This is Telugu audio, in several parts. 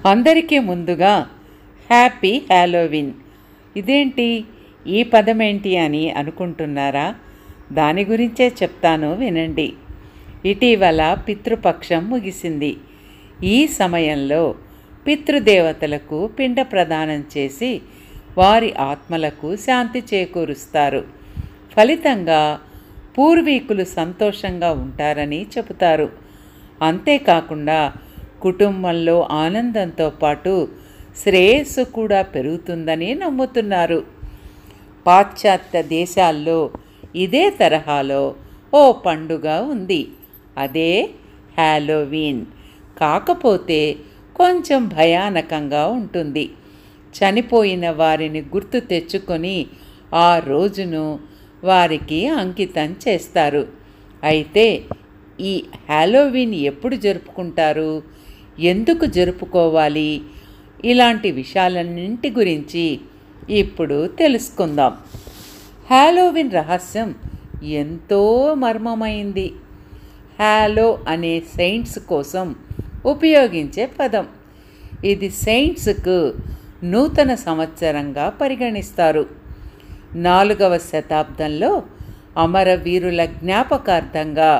అందరికీ ముందుగా హ్యాపీ హ్యాలోవిన్. ఇదేంటి, ఈ పదమేంటి అని అనుకుంటున్నారా? దాని గురించే చెప్తాను, వినండి. ఇటీవల పితృపక్షం ముగిసింది. ఈ సమయంలో పితృదేవతలకు పిండ ప్రదానం చేసి వారి ఆత్మలకు శాంతి చేకూరుస్తారు. ఫలితంగా పూర్వీకులు సంతోషంగా ఉంటారని చెబుతారు. అంతేకాకుండా కుటుంబంలో ఆనందంతో పాటు శ్రేయస్సు కూడా పెరుగుతుందని నమ్ముతున్నారు. పాశ్చాత్య దేశాల్లో ఇదే తరహాలో ఓ పండుగ ఉంది. అదే హ్యాలోవీన్. కాకపోతే కొంచెం భయానకంగా ఉంటుంది. చనిపోయిన వారిని గుర్తు తెచ్చుకొని ఆ రోజును వారికి అంకితం చేస్తారు. అయితే ఈ హ్యాలోవీన్ ఎప్పుడు జరుపుకుంటారు, ఎందుకు జరుపుకోవాలి, ఇలాంటి విషయాలన్నింటి గురించి ఇప్పుడు తెలుసుకుందాం. హ్యాలోవీన్ రహస్యం ఎంతో మర్మమైంది. హ్యాలో అనే సెయింట్స్ కోసం ఉపయోగించే పదం. ఇది సెయింట్స్కు నూతన సంవత్సరంగా పరిగణిస్తారు. 4వ శతాబ్దంలో అమరవీరుల జ్ఞాపకార్థంగా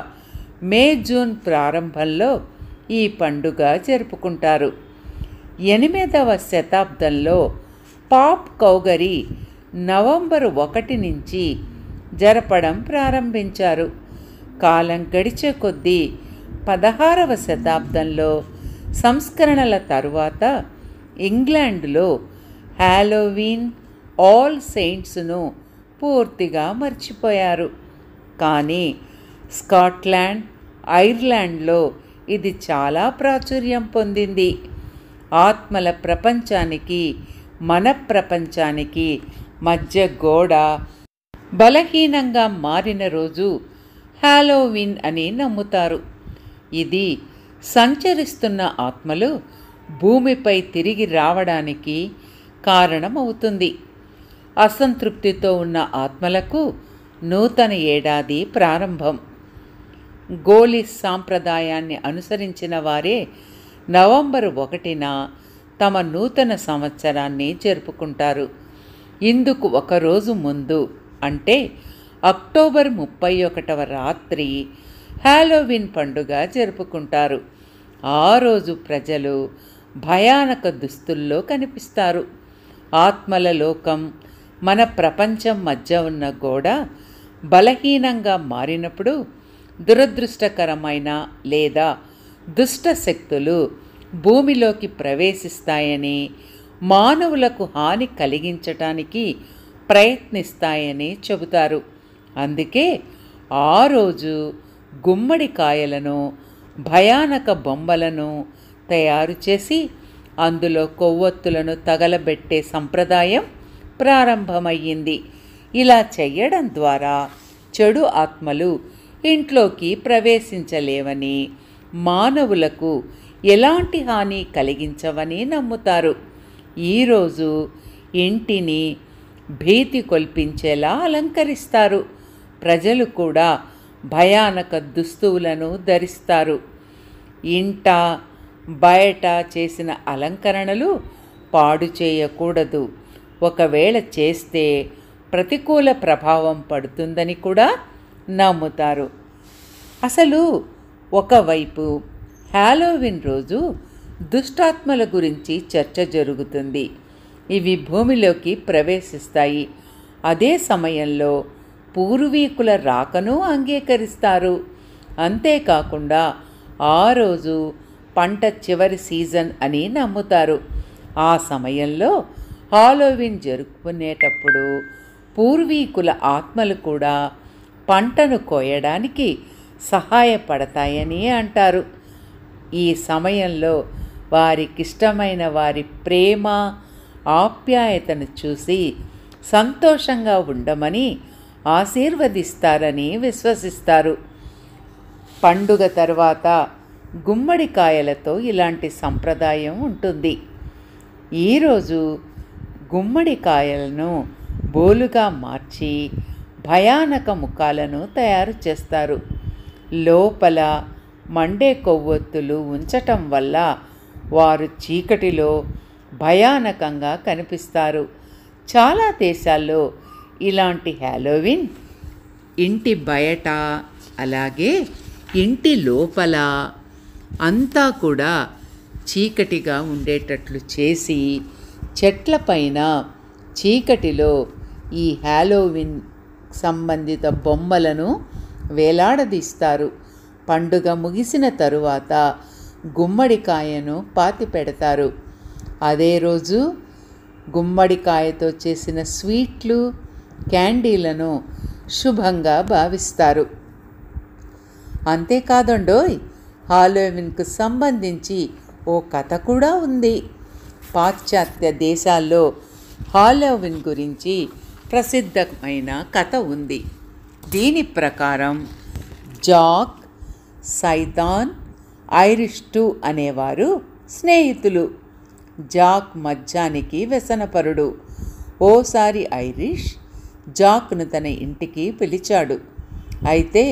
మే జూన్ ప్రారంభంలో ఈ పండుగ జరుపుకుంటారు. 8వ శతాబ్దంలో పాప్ కౌగరి నవంబరు 1 నుంచి జరపడం ప్రారంభించారు. కాలం గడిచే కొద్దీ 16వ శతాబ్దంలో సంస్కరణల తరువాత ఇంగ్లాండ్లో హ్యాలోవీన్, ఆల్ సెయింట్స్ను పూర్తిగా మర్చిపోయారు. కానీ స్కాట్లాండ్, ఐర్లాండ్లో ఇది చాలా ప్రాచుర్యం పొందింది. ఆత్మల ప్రపంచానికి మన ప్రపంచానికి మధ్య గోడ బలహీనంగా మారిన రోజు హ్యాలోవీన్ అని నమ్ముతారు. ఇది సంచరిస్తున్న ఆత్మలు భూమిపై తిరిగి రావడానికి కారణమవుతుంది. అసంతృప్తితో ఉన్న ఆత్మలకు నూతన ఏడాది ప్రారంభం. గోలిస్ సాంప్రదాయాన్ని అనుసరించిన వారే నవంబరు 1న తమ నూతన సంవత్సరాన్ని జరుపుకుంటారు. ఇందుకు ఒకరోజు ముందు, అంటే అక్టోబర్ 31వ రాత్రి హ్యాలోవీన్ పండుగ జరుపుకుంటారు. ఆ రోజు ప్రజలు భయానక దుస్తుల్లో కనిపిస్తారు. ఆత్మల లోకం, మన ప్రపంచం మధ్య ఉన్న గోడ బలహీనంగా మారినప్పుడు దురదృష్టకరమైన లేదా దుష్ట శక్తులు భూమిలోకి ప్రవేశిస్తాయని, మానవులకు హాని కలిగించటానికి ప్రయత్నిస్తాయని చెబుతారు. అందుకే ఆ రోజు గుమ్మడికాయలను, భయానక బొమ్మలను తయారు చేసి అందులో కొవ్వొత్తులను తగలబెట్టే సంప్రదాయం ప్రారంభమయ్యింది. ఇలా చెయ్యడం ద్వారా చెడు ఆత్మలు ఇంట్లోకి ప్రవేశించలేవని, మానవులకు ఎలాంటి హాని కలిగించవని నమ్ముతారు. ఈరోజు ఇంటిని భీతి కొల్పించేలా అలంకరిస్తారు. ప్రజలు కూడా భయానక దుస్తువులను ధరిస్తారు. ఇంట బయట చేసిన అలంకరణలు పాడు చేయకూడదు. ఒకవేళ చేస్తే ప్రతికూల ప్రభావం పడుతుందని కూడా నమ్ముతారు. అసలు ఒకవైపు హ్యాలోవీన్ రోజు దుష్టాత్మల గురించి చర్చ జరుగుతుంది. ఇవి భూమిలోకి ప్రవేశిస్తాయి. అదే సమయంలో పూర్వీకుల రాకను అంగీకరిస్తారు. అంతేకాకుండా ఆ రోజు పంట చివరి సీజన్ అని నమ్ముతారు. ఆ సమయంలో హ్యాలోవీన్ జరుపుకునేటప్పుడు పూర్వీకుల ఆత్మలు కూడా పంటను కోయడానికి సహాయపడతాయని అంటారు. ఈ సమయంలో వారికిష్టమైన వారి ప్రేమ, ఆప్యాయతను చూసి సంతోషంగా ఉండమని ఆశీర్వదిస్తారని విశ్వసిస్తారు. పండుగ తర్వాత గుమ్మడికాయలతో ఇలాంటి సంప్రదాయం ఉంటుంది. ఈరోజు గుమ్మడికాయలను బోలుగా మార్చి భయానక ముఖాలను తయారు చేస్తారు. లోపల మండే కొవ్వొత్తులు ఉంచటం వల్ల వారు చీకటిలో భయానకంగా కనిపిస్తారు. చాలా దేశాల్లో ఇలాంటి హ్యాలోవిన్ ఇంటి బయట అలాగే ఇంటి లోపల అంతా కూడా చీకటిగా ఉండేటట్లు చేసి చెట్లపైన చీకటిలో ఈ హ్యాలోవిన్ సంబంధిత బొమ్మలను వేలాడదీస్తారు. పండుగ ముగిసిన తరువాత గుమ్మడికాయను పాతి పెడతారు. అదే రోజు గుమ్మడికాయతో చేసిన స్వీట్లు, క్యాండీలను శుభంగా భావిస్తారు. అంతేకాదండోయ్, హాలోవిన్కు సంబంధించి ఓ కథ కూడా ఉంది. పాశ్చాత్య దేశాల్లో హాలోవిన్ గురించి ప్రసిద్ధమైన కథ ఉంది. దీని ప్రకారం జాక్, సైతాన్, ఐరిష్ టూ అనేవారు స్నేహితులు. జాక్ మద్యానికి వ్యసనపరుడు. ఓసారి ఐరిష్ జాక్ను తన ఇంటికి పిలిచాడు. అయితే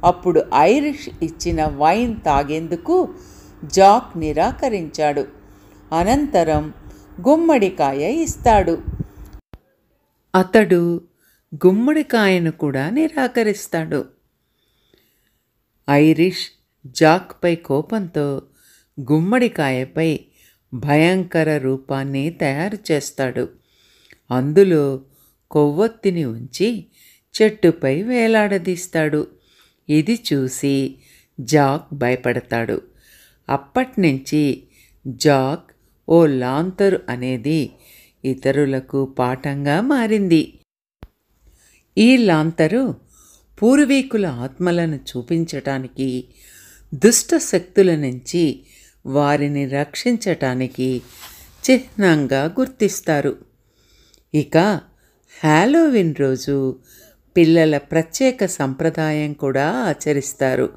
అప్పుడు ఐరిష్ ఇచ్చిన వైన్ తాగేందుకు జాక్ నిరాకరించాడు. అనంతరం గుమ్మడికాయ ఇస్తాడు. అతడు గుమ్మడికాయను కూడా నిరాకరిస్తాడు. ఐరిష్ జాక్పై కోపంతో గుమ్మడికాయపై భయంకర రూపాన్ని తయారు చేస్తాడు. అందులో కొవ్వొత్తిని ఉంచి చెట్టుపై వేలాడదీస్తాడు. ఇది చూసి జాక్ భయపడతాడు. అప్పట్నుంచి జాక్ ఓ లాంతరు అనేది ఇతరులకు పాఠంగా మారింది. ఈ లాంతరు పూర్వీకుల ఆత్మలను చూపించటానికి, దుష్ట శక్తుల నుంచి వారిని రక్షించటానికి చిహ్నంగా గుర్తిస్తారు. ఇక హ్యాలోవిన్ రోజు పిల్లల ప్రత్యేక సంప్రదాయం కూడా ఆచరిస్తారు.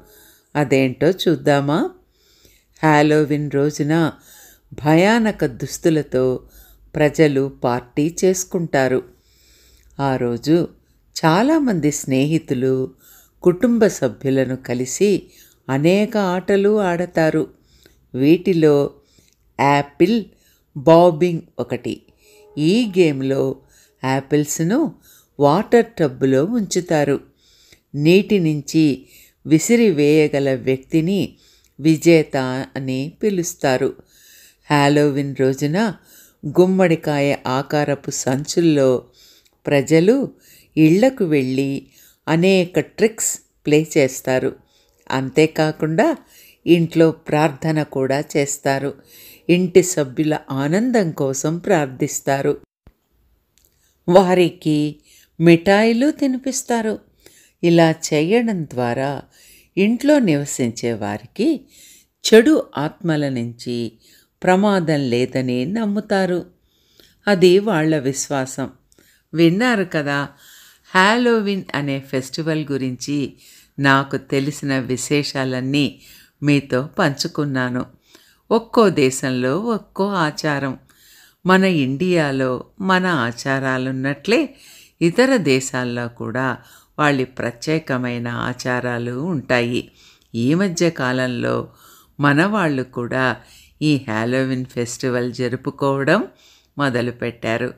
అదేంటో చూద్దామా? హ్యాలోవిన్ రోజున భయానక దుస్తులతో ప్రజలు పార్టీ చేసుకుంటారు. ఆ రోజు చాలామంది స్నేహితులు, కుటుంబ సభ్యులను కలిసి అనేక ఆటలు ఆడతారు. వీటిలో యాపిల్ బాబింగ్ ఒకటి. ఈ గేమ్లో యాపిల్స్ను వాటర్ టబ్బులో ఉంచుతారు. నీటి నుంచి విసిరివేయగల వ్యక్తిని విజేత అని పిలుస్తారు. హ్యాలోవిన్ రోజున గుమ్మడికాయ ఆకారపు సంచుల్లో ప్రజలు ఇళ్లకు వెళ్ళి అనేక ట్రిక్స్ ప్లే చేస్తారు. అంతేకాకుండా ఇంట్లో ప్రార్థన కూడా చేస్తారు. ఇంటి సభ్యుల ఆనందం కోసం ప్రార్థిస్తారు. వారికి మిఠాయిలు తినిపిస్తారు. ఇలా చేయడం ద్వారా ఇంట్లో నివసించే వారికి చెడు ఆత్మల నుంచి ప్రమాదం లేదని నమ్ముతారు. అది వాళ్ళ విశ్వాసం. విన్నారు కదా, హ్యాలోవిన్ అనే ఫెస్టివల్ గురించి నాకు తెలిసిన విశేషాలన్నీ మీతో పంచుకున్నాను. ఒక్కో దేశంలో ఒక్కో ఆచారం. మన ఇండియాలో మన ఆచారాలున్నట్లే ఇతర దేశాల్లో కూడా వాళ్ళ ప్రత్యేకమైన ఆచారాలు ఉంటాయి. ఈ మధ్య కాలంలో మన వాళ్ళు కూడా ఈ హ్యాలోవిన్ ఫెస్టివల్ జరుపుకోవడం మొదలుపెట్టారు.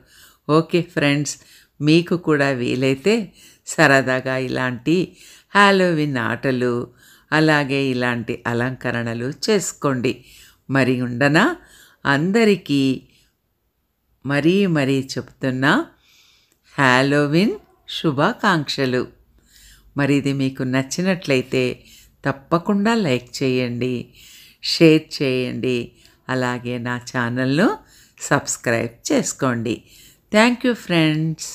ఓకే ఫ్రెండ్స్, మీకు కూడా వీలైతే సరదాగా ఇలాంటి హ్యాలోవిన్ ఆటలు అలాగే ఇలాంటి అలంకరణలు చేసుకోండి. మరి ఉండనా? అందరికీ మరీ చెప్తున్నా హ్యాలోవిన్ శుభాకాంక్షలు. మరి ఇది మీకు నచ్చినట్లయితే తప్పకుండా లైక్ చేయండి, షేర్ చేయండి, అలాగే నా ఛానల్ను సబ్స్క్రైబ్ చేసుకోండి. Thank you friends.